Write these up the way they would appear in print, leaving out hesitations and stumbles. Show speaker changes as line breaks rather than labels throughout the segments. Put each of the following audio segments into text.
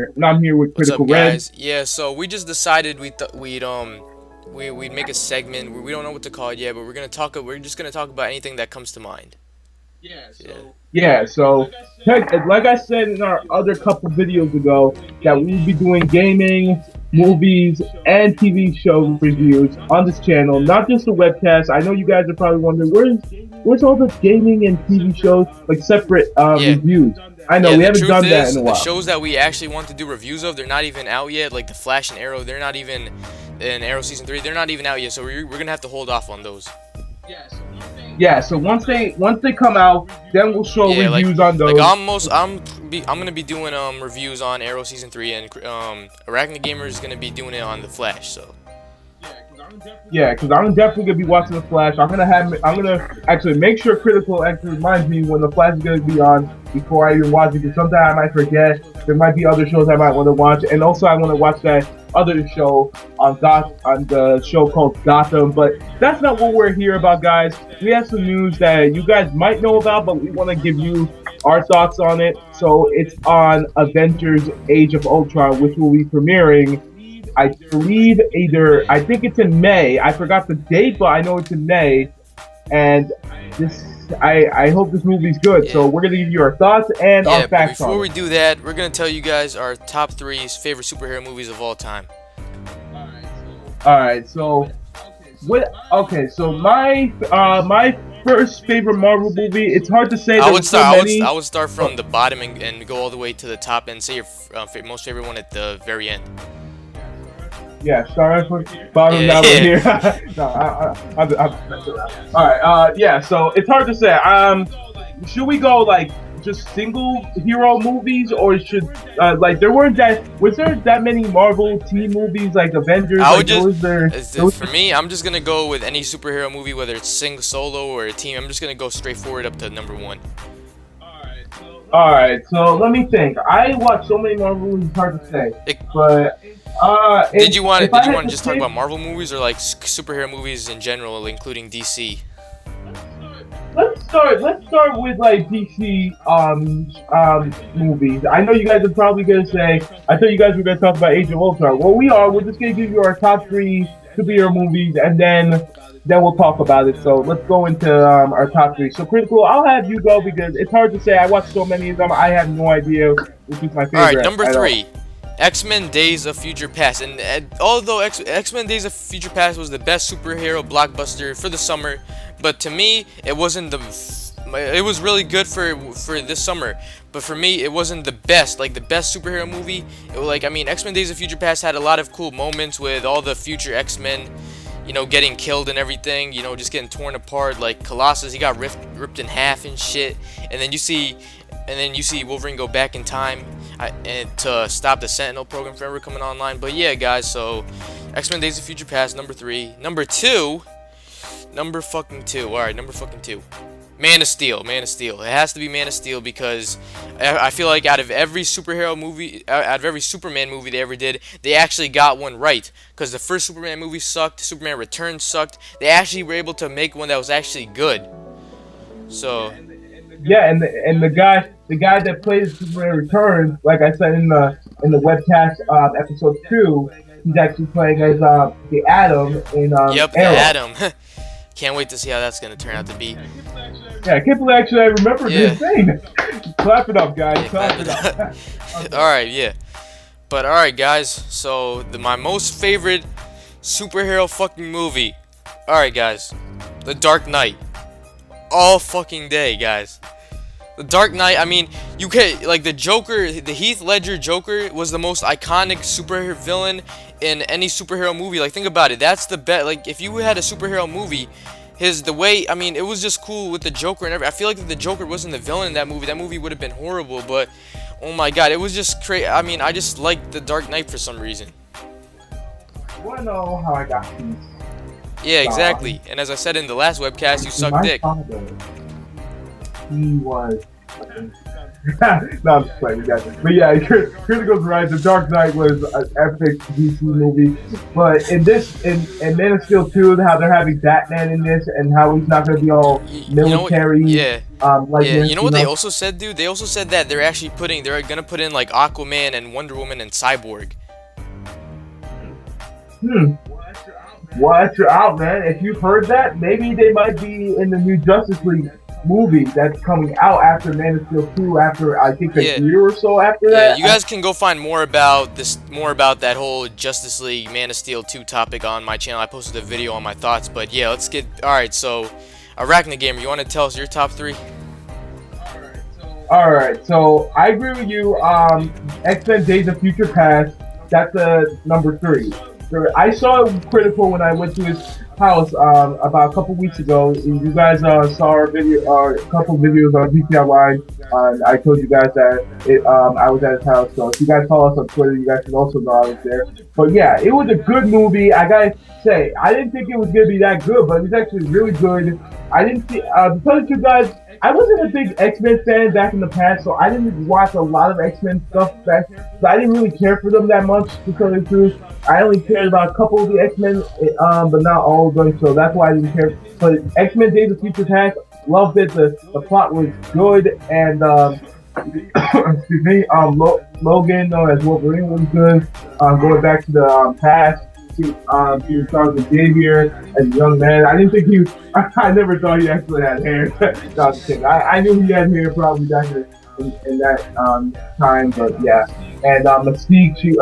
here, and I'm here with
What's
Critical
up,
Red.
guys? Yeah, so we just decided we'd make a segment. We don't know what to call it yet, but we're just gonna talk about anything that comes to mind. Yeah.
Yeah, so like I said in our other couple videos ago, that we will be doing gaming, movies, and TV show reviews on this channel, not just the webcast. I know you guys are probably wondering where's all the gaming and TV shows like separate
Yeah.
reviews. I know
Yeah,
we
the
haven't
truth
done that in
is,
a
the
while.
shows that we actually want to do reviews of, they're not even out yet. Like the Flash and Arrow, they're not even in Arrow season 3. They're not even out yet, so we're gonna have to hold off on those.
Yeah, so once they come out, then we'll show
Yeah,
reviews on
like
those.
I'm gonna be doing reviews on Arrow season 3, and Arachnid Gamer is gonna be doing it on the Flash. So
Yeah, because I'm definitely gonna be watching the Flash. I'm gonna actually make sure Critical actually reminds me when the Flash is gonna be on before I even watch it. Because sometimes I might forget. There might be other shows I might want to watch, and also I want to watch that other show on the show called Gotham. But that's not what we're here about, guys. We have some news that you guys might know about, but we want to give you our thoughts on it. So it's on Avengers: Age of Ultron, which will be premiering I believe I think it's in May. I forgot the date, but I know it's in May. And this, I hope this movie's good.
yeah,
So we're gonna give you our thoughts and our
yeah. But
facts
before
on
we
it.
do that, we're gonna tell you guys our top three favorite superhero movies of all time.
All right. So what? Okay. So my first favorite Marvel movie. It's hard to say.
I
There
would
were so
start. I
many.
would start
But
from the bottom and go all the way to the top and say your most favorite one at the very end.
yeah, start from bottom
Yeah,
down right
yeah.
here. No, all right. Yeah. So it's hard to say. Should we go like just single hero movies, or should like there weren't that was there that many Marvel team movies like Avengers?
I would
Like
just,
those there? Those,
for me, I'm just gonna go with any superhero movie, whether it's single, solo, or a team. I'm just gonna go straight forward up to number one.
all right. So let me think. I watch so many Marvel movies. It's hard to say,
It,
but
did you want
if
did
I
you
had
want to
to
just talk
pick,
about Marvel movies or like superhero movies in general, including DC?
let's start with like DC movies. I know you guys are probably gonna say I thought you guys were gonna talk about Age of Ultron. Well, we are. We're just gonna give you our top three superhero movies, and then we'll talk about it. So let's go into our top three. So Critical, I'll have you go because it's hard to say. I watched so many of them. I have no idea which is my
All right,
favorite
number
at all.
three, X-Men: Days of Future Past. And although X-Men: Days of Future Past was the best superhero blockbuster for the summer, but to me, it wasn't the. It was really good for this summer, but for me, it wasn't the best. Like the best superhero movie. It was like I mean, X-Men: Days of Future Past had a lot of cool moments with all the future X-Men, getting killed and everything, just getting torn apart. Like Colossus, he got ripped in half and shit. And then you see Wolverine go back in time and to stop the Sentinel program from ever coming online. But yeah, guys, so X-Men: Days of Future Past, number three. Number fucking two. All right, number fucking two. Man of Steel. Man of Steel. It has to be Man of Steel because I feel like out of every superhero movie, out of every Superman movie they ever did, they actually got one right. Because the first Superman movie sucked, Superman Returns sucked. They actually were able to make one that was actually good. So,
Yeah, and the guy that plays Superman Returns, like I said in the webcast episode 2, he's actually playing as the Atom in
yep, the
Arrow.
Atom. Can't wait to see how that's gonna turn out to be.
Yeah, I can't believe actually I remembered
Yeah,
his name. Clap it up, guys.
yeah,
Clap
clap
it
it up.
up.
All right, yeah. But all right, guys. So my most favorite superhero fucking movie. All right, guys. The Dark Knight. All fucking day, guys. The Dark Knight. I mean, you can like the Joker. The Heath Ledger Joker was the most iconic superhero villain in any superhero movie. Like, think about it. That's the best. Like, if you had a superhero movie, the way. I mean, it was just cool with the Joker and everything. I feel like if the Joker wasn't the villain in that movie would have been horrible. But oh my God, it was just crazy. I mean, I just liked the Dark Knight for some reason.
You wanna know how I got these?
Yeah,
Uh,
exactly. And as I said in the last webcast, you suck
my
dick.
father, he was No, I'm just playing, guys. But yeah, Critical's right. The Dark Knight was an epic DC movie, but in this, in Man of Steel 2, how they're having Batman in this, and how he's not going to be all
You know what?
military,
Yeah.
like
Yeah,
this,
you know
you
what they
know.
also said, dude? They also said that they're gonna put in like Aquaman and Wonder Woman and Cyborg.
Hmm. Watch out, man. If you've heard that, maybe they might be in the new Justice League movie that's coming out after Man of Steel 2, after I think a
Yeah,
year or so after
yeah.
that.
You guys can go find more about that whole Justice League Man of Steel 2 topic on my channel. I posted a video on my thoughts, but yeah, let's get. All right, so Arachne Gamer, you want to tell us your top three?
Alright, so I agree with you. X-Men Days of Future Past, that's number 3. So I saw it Critical when I went to his house about a couple weeks ago. You guys saw our video, a couple videos on GT Online. I told you guys that I was at his house. So if you guys follow us on Twitter, you guys can also know I was there. But yeah, it was a good movie. I gotta say, I didn't think it was gonna be that good, but it was actually really good. I didn't see, to tell you guys, I wasn't a big X-Men fan back in the past, so I didn't watch a lot of X-Men stuff back. So I didn't really care for them that much, to tell you the truth. I only cared about a couple of the X-Men, but not all of them, so that's why I didn't care. But X-Men Days of Future Past, loved it. The plot was good, and excuse me, Logan as Wolverine was good. Going back to the past, he started with Xavier as a young man. I didn't think he. I never thought he actually had hair. No, I'm just kidding. I knew he had hair probably back in that time, but yeah. And Mystique, she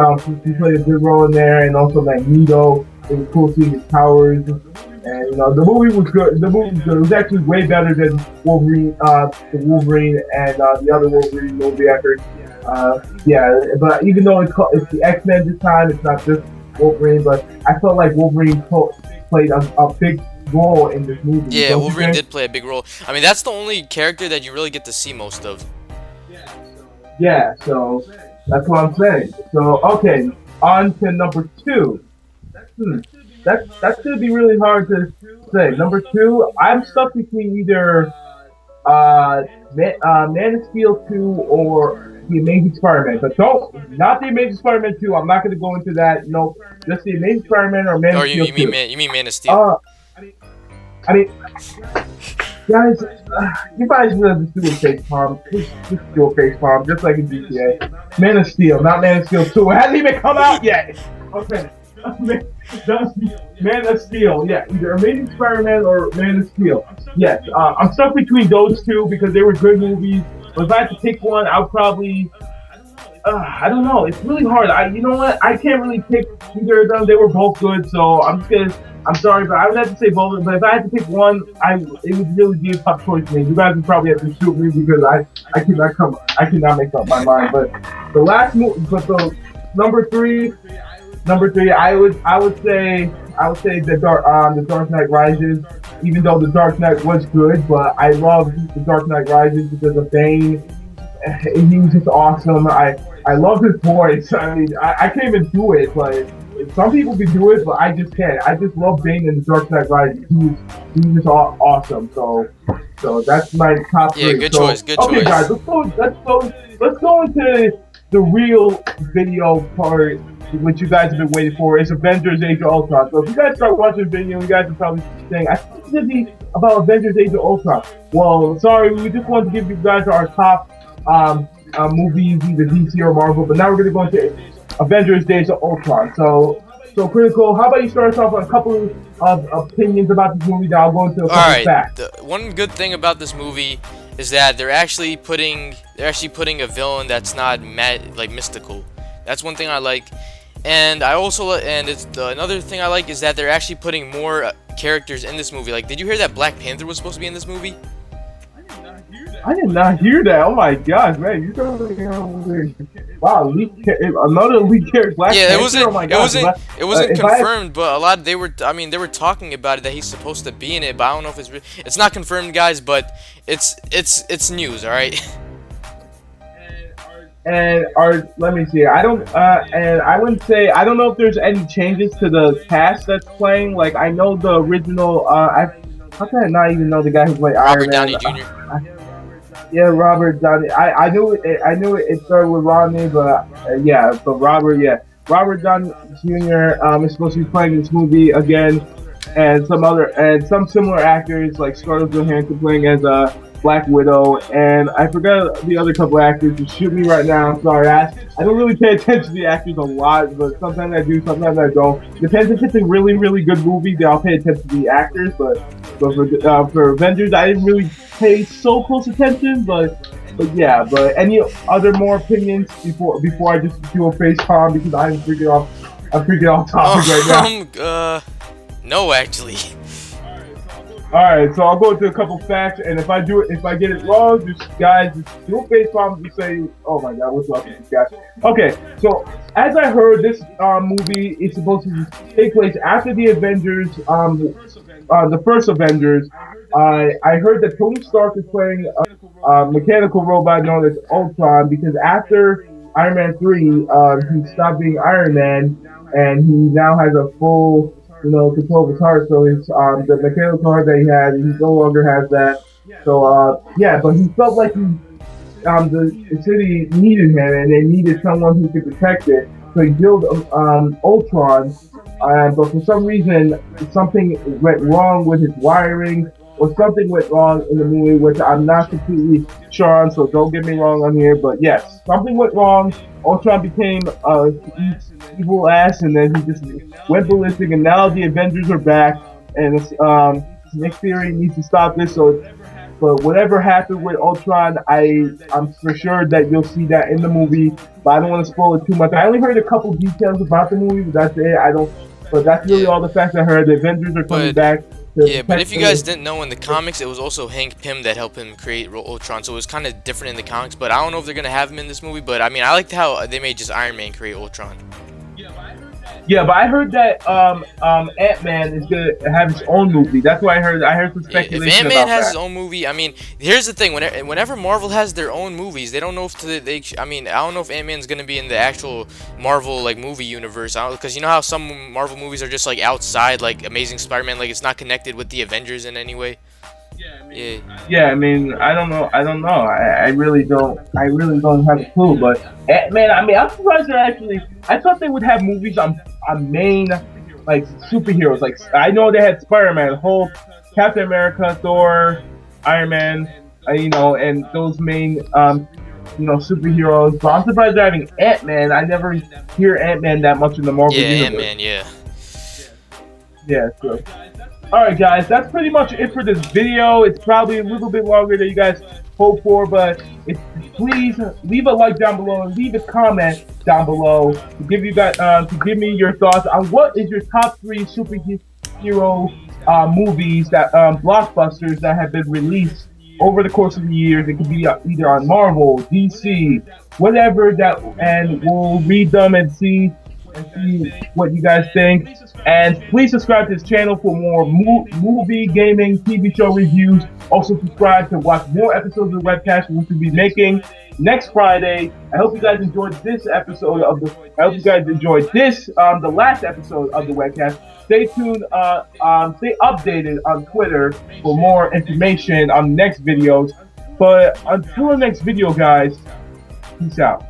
played a good role in there, and also Magneto. It was cool seeing his powers. And you know, the movie was good. The movie was good. It was actually way better than Wolverine, the Wolverine and the other Wolverine movie after. Yeah, but even though it's the X-Men this time, it's not just Wolverine. But I felt like Wolverine played a big role in this movie.
Yeah, Wolverine did play a big role. I mean, that's the only character that you really get to see most of.
Yeah, so that's what I'm saying. So okay, on to number 2. That's gonna be really hard to say. Number 2, I'm stuck between either Man of Steel 2 or the Amazing Spider-Man. But not the Amazing Spider-Man 2. I'm not gonna go into that. Nope, just the Amazing Spider-Man or Man of Steel 2.
You mean Man of Steel?
I mean, guys, you guys just do a face palm. Just do a face palm, just like in GTA. Man of Steel, not Man of Steel 2. It hasn't even come out yet. Okay. Man of Steel, yeah, either Amazing Spider-Man or Man of Steel. Yes, I'm stuck between those two because they were good movies. But if I had to pick one, I'll probably, I don't know. It's really hard. You know what? I can't really pick either of them. They were both good, so I'm sorry, but I would have to say both of them. But if I had to pick one, it would really be a tough choice for me. You guys would probably have to shoot me because I cannot make up my mind. But the number three. I would say the Dark Knight Rises. Even though the Dark Knight was good, but I love the Dark Knight Rises because of Bane. He was just awesome. I love his voice. I mean, I can't even do it, but some people can do it, but I just can't. I just love Bane in the Dark Knight Rises. He was just awesome. So that's my top 3.
Yeah, good choice. Good choice.
Okay, guys, let's go into the real video part, which you guys have been waiting for. It's Avengers Age of Ultron. So if you guys start watching the video, you guys are probably saying, I think it's going to be about Avengers Age of Ultron. Well, sorry, we just wanted to give you guys our top movies, either DC or Marvel, but now we're going to go into Avengers Age of Ultron. So Critical, how about you start us off on a couple of opinions about this movie, then I'll go into a couple of facts.
One good thing about this movie is that they're actually putting a villain that's not mystical. That's one thing I like. And another thing I like is that they're actually putting more characters in this movie. Like, did you hear that Black Panther was supposed to be in this movie?
I did not hear that. Oh my gosh, man! You wow, another lead character. Black
yeah,
Panther?
It wasn't confirmed, but a lot they were talking about it that he's supposed to be in it. But I don't know if it's not confirmed, guys. But it's news, all right.
And let me see. I don't know if there's any changes to the cast that's playing. Like, I know the original. How can I not even know the guy who played Iron Man?
Robert Downey Jr.
Yeah, Robert Downey. I knew it. I knew it. It started with Rodney, but yeah. But Robert, yeah, Robert Downey Jr. Is supposed to be playing this movie again, and some similar actors like Scarlett Johansson playing as a Black Widow, and I forgot the other couple actors. To shoot me right now. I'm sorry. I don't really pay attention to the actors a lot, but sometimes I do, sometimes I don't. Depends if it's a really really good movie, then I'll pay attention to the actors. But for Avengers, I didn't really pay so close attention. But yeah. But any other more opinions before I just do a face palm because I'm freaking off topic right now.
No, actually.
All right, so I'll go into a couple facts, and if I get it wrong, just do a face palm and say, "Oh my God, what's up with these guys?" Okay, so as I heard, this movie is supposed to take place after the Avengers, the first Avengers. I heard that Tony Stark is playing a mechanical robot known as Ultron because after Iron Man 3, he stopped being Iron Man, and he now has a full control of his heart. So it's the mechanical heart that he had, he no longer has that. So yeah, but he felt like the city needed him, and they needed someone who could protect it. So he built Ultron, but for some reason something went wrong with his wiring, or something went wrong in the movie, which I'm not completely sure on. So don't get me wrong on here, but yes, something went wrong. Ultron became evil ass, and then he just went ballistic. And now the Avengers are back, and Nick Fury needs to stop this. So, but whatever happened with Ultron, I'm for sure that you'll see that in the movie. But I don't want to spoil it too much. I only heard a couple details about the movie, but that's it. I don't. But that's really all the facts I heard. The Avengers are coming back.
Yeah, but if you guys didn't know, in the comics, it was also Hank Pym that helped him create Ultron, so it was kind of different in the comics. But I don't know if they're gonna have him in this movie. But I mean, I liked how they made just Iron Man create Ultron.
Yeah, but I heard that Ant-Man is gonna have his own movie. That's what I heard. I heard some speculation about that.
If Ant-Man has his own movie, I mean, here's the thing: whenever Marvel has their own movies, they don't know if I mean, I don't know if Ant-Man's gonna be in the actual Marvel like movie universe. Because you know how some Marvel movies are just like outside, like Amazing Spider-Man, like it's not connected with the Avengers in any way.
Yeah, I mean, I don't know. I really don't. I really don't have a clue. But man, I mean, I'm surprised they're actually. I thought they would have movies on main like superheroes. Like I know they had Spider-Man, Hulk, Captain America, Thor, Iron Man. And those main superheroes. But I'm surprised they're having Ant-Man. I never hear Ant-Man that much in the Marvel universe.
Ant-Man, yeah.
Yeah. So. Alright guys, that's pretty much it for this video. It's probably a little bit longer than you guys hope for, but please leave a like down below and leave a comment down below to give me your thoughts on what is your top 3 superhero movies that blockbusters that have been released over the course of the years. It could be either on Marvel, DC, whatever and we'll read them and see what you guys think. And please subscribe to this channel for more movie, gaming, TV show reviews. Also subscribe to watch more episodes of the webcast which we'll be making next Friday. I hope you guys enjoyed this episode of the. I hope you guys enjoyed this, the last episode of the webcast. Stay tuned. Stay updated on Twitter for more information on next videos. But until the next video, guys, peace out.